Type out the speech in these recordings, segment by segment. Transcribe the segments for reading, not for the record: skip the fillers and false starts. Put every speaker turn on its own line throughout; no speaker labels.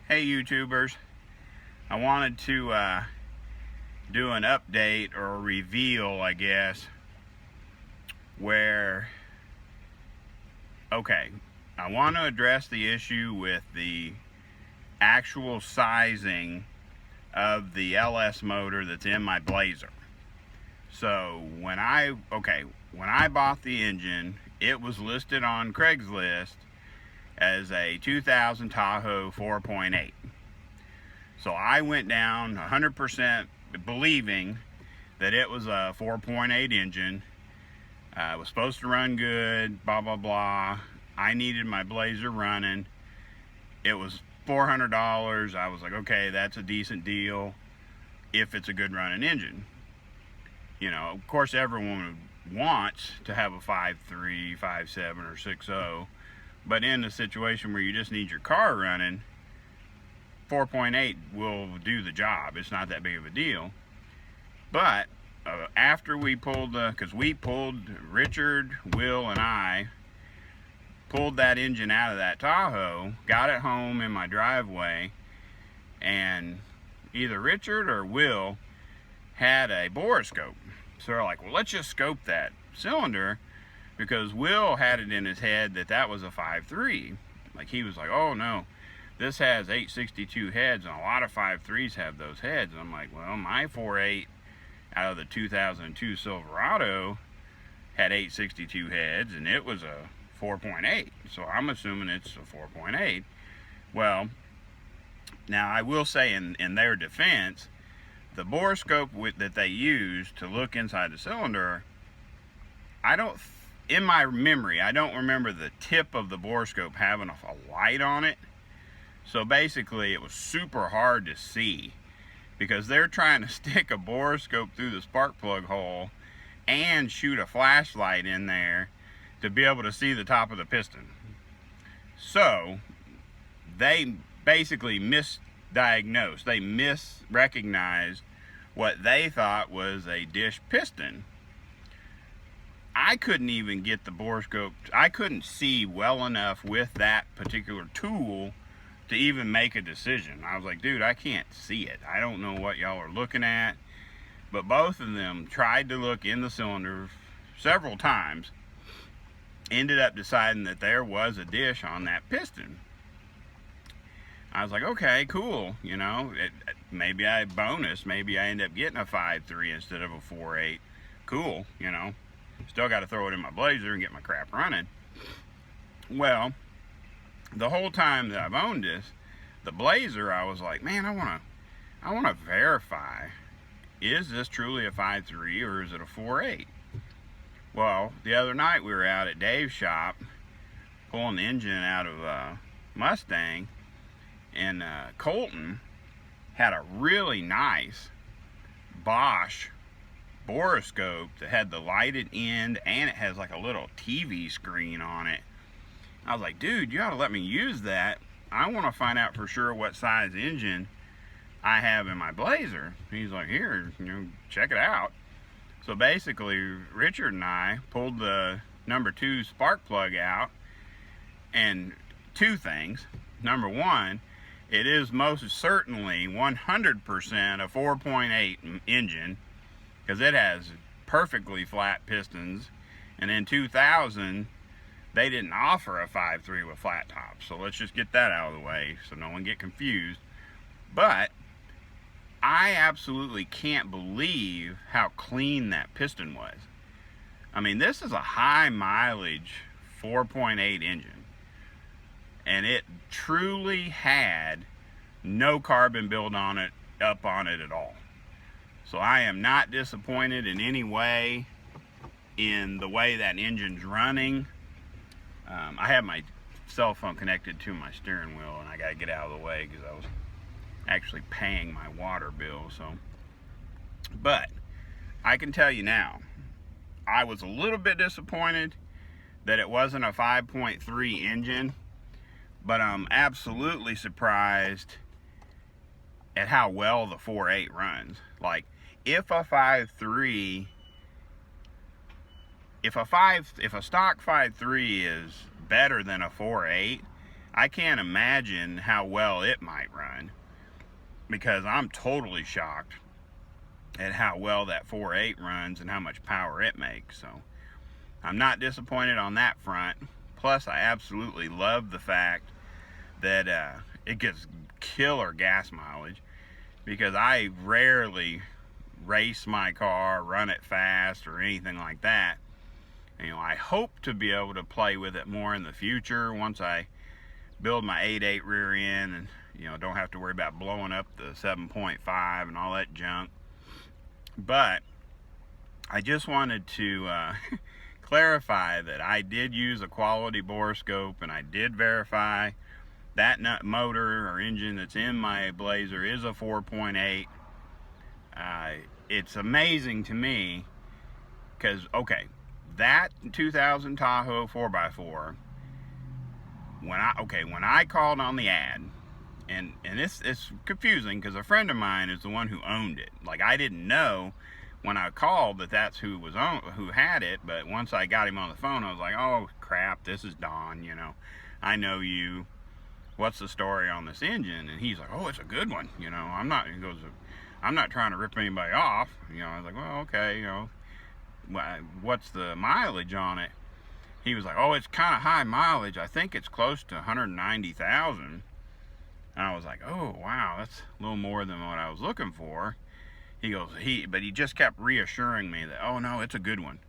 Hey YouTubers, I wanted to do an update or a reveal, I guess, where, okay, I want to address the issue with the actual sizing of the LS motor that's in my Blazer. So when I bought the engine, it was listed on Craigslist as a 2000 Tahoe 4.8. So I went down 100% believing that it was a 4.8 engine. It was supposed to run good, blah, blah, blah. I needed my Blazer running. It was $400. I was like, okay, that's a decent deal if it's a good running engine. You know, of course, everyone wants to have a 5.3, 5.7, or 6.0. But in a situation where you just need your car running, 4.8 will do the job. It's not that big of a deal. But after we pulled because Richard, Will, and I pulled that engine out of that Tahoe, got it home in my driveway, and either Richard or Will had a boroscope. So they're like, well, let's just scope that cylinder, because Will had it in his head that was a 5.3. Like, he was like, oh no, this has 862 heads, and a lot of 5.3s have those heads. And I'm like, well, my 4.8 out of the 2002 Silverado had 862 heads, and it was a 4.8. So I'm assuming it's a 4.8. Well, now I will say in their defense, the boroscope that they use to look inside the cylinder, in my memory, I don't remember the tip of the boroscope having a light on it. So basically, it was super hard to see, because they're trying to stick a boroscope through the spark plug hole and shoot a flashlight in there to be able to see the top of the piston. So they basically misdiagnosed. They misrecognized what they thought was a dish piston. I couldn't even get the boroscope. I couldn't see well enough with that particular tool to even make a decision. I was like, dude, I can't see it. I don't know what y'all are looking at. But both of them tried to look in the cylinder several times, ended up deciding that there was a dish on that piston. I was like, okay, cool. You know, maybe I end up getting a 5.3 instead of a 4.8. Cool, you know. Still got to throw it in my Blazer and get my crap running. Well, the whole time that I've owned this, the Blazer, I was like, man, I want to verify, is this truly a 5.3 or is it a 4.8? Well, the other night we were out at Dave's shop pulling the engine out of Mustang, and Colton had a really nice Bosch boroscope that had the lighted end, and it has like a little TV screen on it. I was like, dude, you ought to let me use that. I want to find out for sure what size engine I have in my Blazer. He's like, here, you know, check it out. So basically, Richard and I pulled the number 2 spark plug out, and two things. Number one, it is most certainly 100% a 4.8 engine, because it has perfectly flat pistons. And in 2000, they didn't offer a 5.3 with flat tops. So let's just get that out of the way so no one get confused. But I absolutely can't believe how clean that piston was. I mean, this is a high mileage 4.8 engine, and it truly had no carbon build on it, up on it at all. So I am not disappointed in any way in the way that engine's running. I have my cell phone connected to my steering wheel, and I got to get out of the way because I was actually paying my water bill. But I can tell you now, I was a little bit disappointed that it wasn't a 5.3 engine, but I'm absolutely surprised at how well the 4.8 runs. Like, if a 5.3, if a stock 5.3 is better than a 4.8, I can't imagine how well it might run, because I'm totally shocked at how well that 4.8 runs and how much power it makes. So I'm not disappointed on that front. Plus, I absolutely love the fact that it gets killer gas mileage, because I rarely race my car, run it fast, or anything like that. You know, I hope to be able to play with it more in the future once I build my 8.8 rear end, and you know, don't have to worry about blowing up the 7.5 and all that junk. But I just wanted to clarify that I did use a quality boroscope, and I did verify that motor or engine that's in my Blazer is a 4.8. It's amazing to me because, okay, that 2000 Tahoe 4x4, when I called on the ad, and it's confusing because a friend of mine is the one who owned it. Like, I didn't know when I called that that's who had it, but once I got him on the phone, I was like, oh crap, this is Don, you know, I know you. What's the story on this engine? And he's like, oh, it's a good one, you know. I'm not trying to rip anybody off, you know. I was like, well, okay, you know, what's the mileage on it? He was like, oh, it's kind of high mileage. I think it's close to 190,000. And I was like, oh, wow, that's a little more than what I was looking for. He goes, but he just kept reassuring me that, oh, no, it's a good one.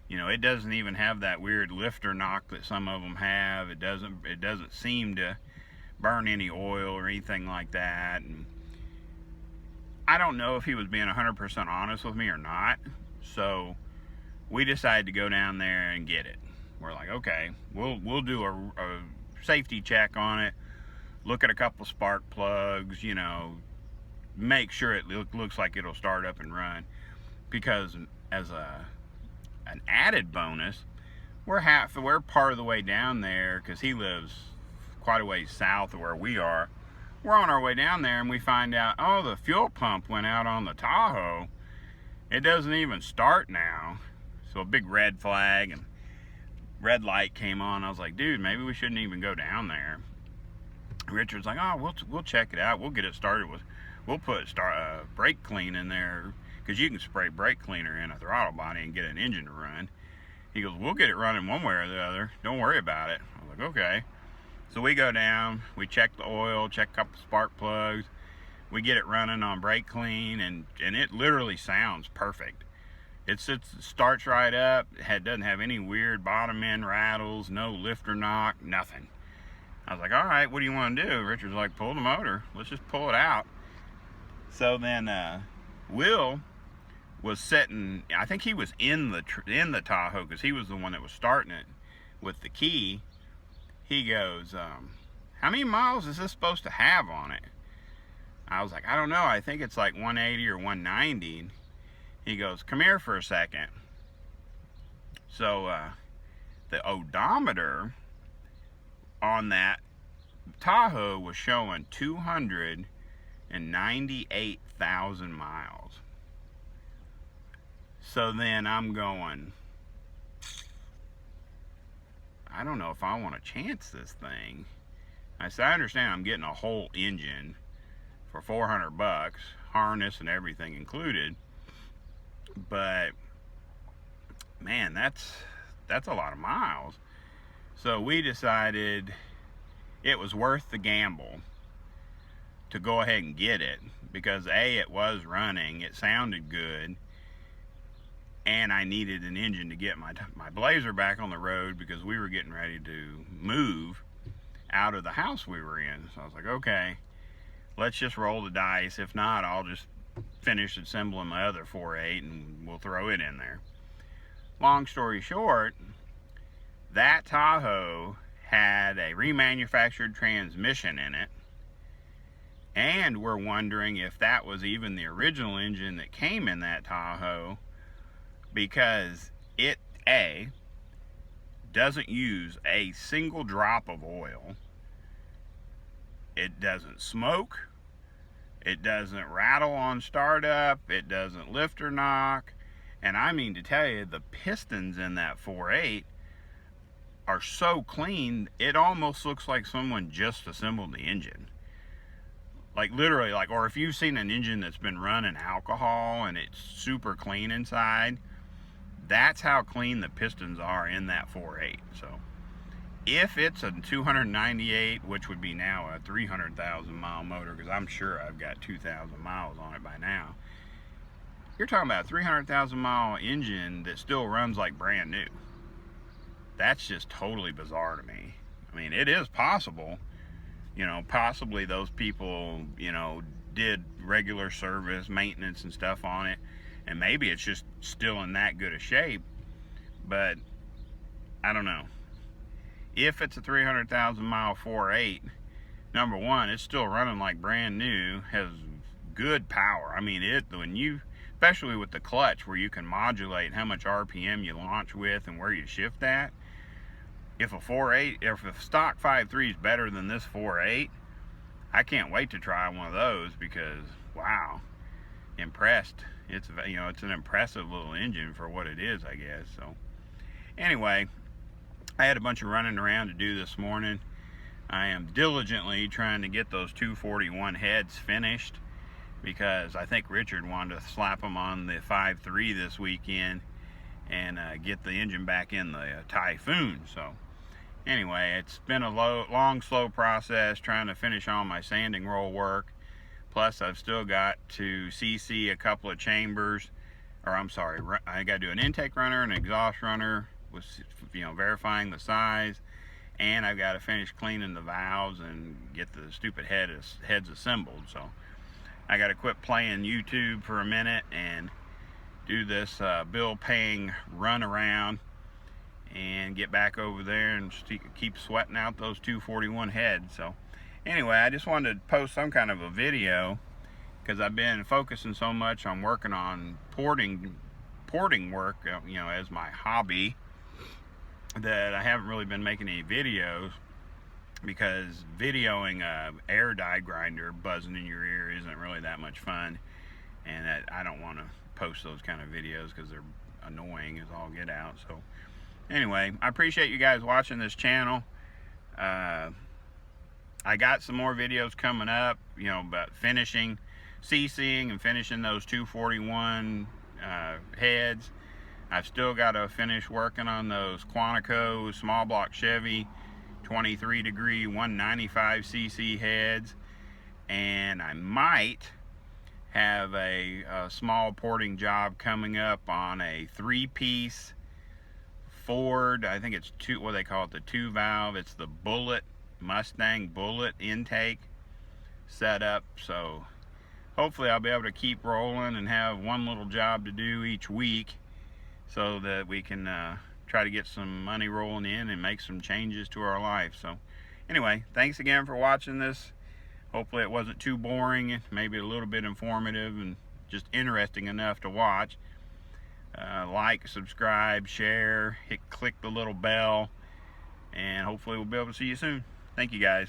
You know, it doesn't even have that weird lifter knock that some of them have. It doesn't seem to burn any oil or anything like that. And I don't know if he was being 100% honest with me or not. So we decided to go down there and get it. We're like, okay, we'll do a safety check on it, look at a couple spark plugs, you know, make sure it looks like it'll start up and run. Because as an added bonus, we're part of the way down there, because he lives quite a ways south of where we are. We're on our way down there and we find out, oh, the fuel pump went out on the Tahoe. It doesn't even start now. So a big red flag and red light came on. I was like, dude, maybe we shouldn't even go down there. Richard's like, oh, we'll check it out. We'll get it started with, we'll put brake clean in there, because you can spray brake cleaner in a throttle body and get an engine to run. He goes, we'll get it running one way or the other. Don't worry about it. I was like, okay. So we go down, we check the oil, check a couple spark plugs. We get it running on brake clean, and it literally sounds perfect. It starts right up. It doesn't have any weird bottom end rattles, no lifter knock, nothing. I was like, all right, what do you want to do? Richard's like, pull the motor. Let's just pull it out. So then Will was sitting, I think he was in the Tahoe, because he was the one that was starting it with the key. He goes, how many miles is this supposed to have on it? I was like, I don't know. I think it's like 180 or 190. He goes, come here for a second. So the odometer on that Tahoe was showing 298,000 miles. So then I'm going, I don't know if I want to chance this thing. I said, I understand I'm getting a whole engine for $400, harness and everything included, but man, that's a lot of miles. So we decided it was worth the gamble to go ahead and get it, because A, it was running, it sounded good, and I needed an engine to get my Blazer back on the road, because we were getting ready to move out of the house we were in. So I was like, okay, let's just roll the dice. If not, I'll just finish assembling my other 4.8 and we'll throw it in there. Long story short, that Tahoe had a remanufactured transmission in it, and we're wondering if that was even the original engine that came in that Tahoe, because it, A, doesn't use a single drop of oil, it doesn't smoke, it doesn't rattle on startup, it doesn't lift or knock, and I mean to tell you, the pistons in that 4.8 are so clean, it almost looks like someone just assembled the engine. Like literally, like, or if you've seen an engine that's been running alcohol and it's super clean inside, that's how clean the pistons are in that 4.8. So if it's a 298, which would be now a 300,000 mile motor, because I'm sure I've got 2,000 miles on it by now, you're talking about a 300,000 mile engine that still runs like brand new. That's just totally bizarre to me. I mean, it is possible, you know, possibly those people, you know, did regular service, maintenance and stuff on it, and maybe it's just still in that good a shape, but I don't know. If it's a 300,000 mile 4.8, number one, it's still running like brand new, has good power. I mean, when you, especially with the clutch where you can modulate how much RPM you launch with and where you shift at, if a 4.8, if a stock 5.3 is better than this 4.8, I can't wait to try one of those, because wow, impressed. It's, you know, it's an impressive little engine for what it is, I guess. So anyway, I had a bunch of running around to do this morning. I am diligently trying to get those 241 heads finished, because I think Richard wanted to slap them on the 5.3 this weekend and get the engine back in the Typhoon. So anyway, it's been a long, slow process trying to finish all my sanding roll work. Plus, I've still got to CC a couple of chambers, or I'm sorry, I got to do an intake runner and an exhaust runner, with, you know, verifying the size, and I've got to finish cleaning the valves and get the stupid heads assembled. So I got to quit playing YouTube for a minute and do this bill-paying run around and get back over there and keep sweating out those 241 heads. So anyway, I just wanted to post some kind of a video, because I've been focusing so much on working on porting work, you know, as my hobby, that I haven't really been making any videos, because videoing a air die grinder buzzing in your ear isn't really that much fun, and I don't want to post those kind of videos because they're annoying as all get out. So anyway, I appreciate you guys watching this channel. I got some more videos coming up, you know, about finishing, CCing and finishing those 241 heads. I've still got to finish working on those Quantico small block Chevy 23 degree 195cc heads, and I might have a small porting job coming up on a 3-piece Ford, I think it's what they call it, the 2-valve. It's the Bullet, Mustang Bullet intake setup. So hopefully I'll be able to keep rolling and have one little job to do each week, so that we can try to get some money rolling in and make some changes to our life. So anyway, thanks again for watching this. Hopefully it wasn't too boring, maybe a little bit informative and just interesting enough to watch. Like, subscribe, share, click the little bell, and hopefully we'll be able to see you soon. Thank you guys.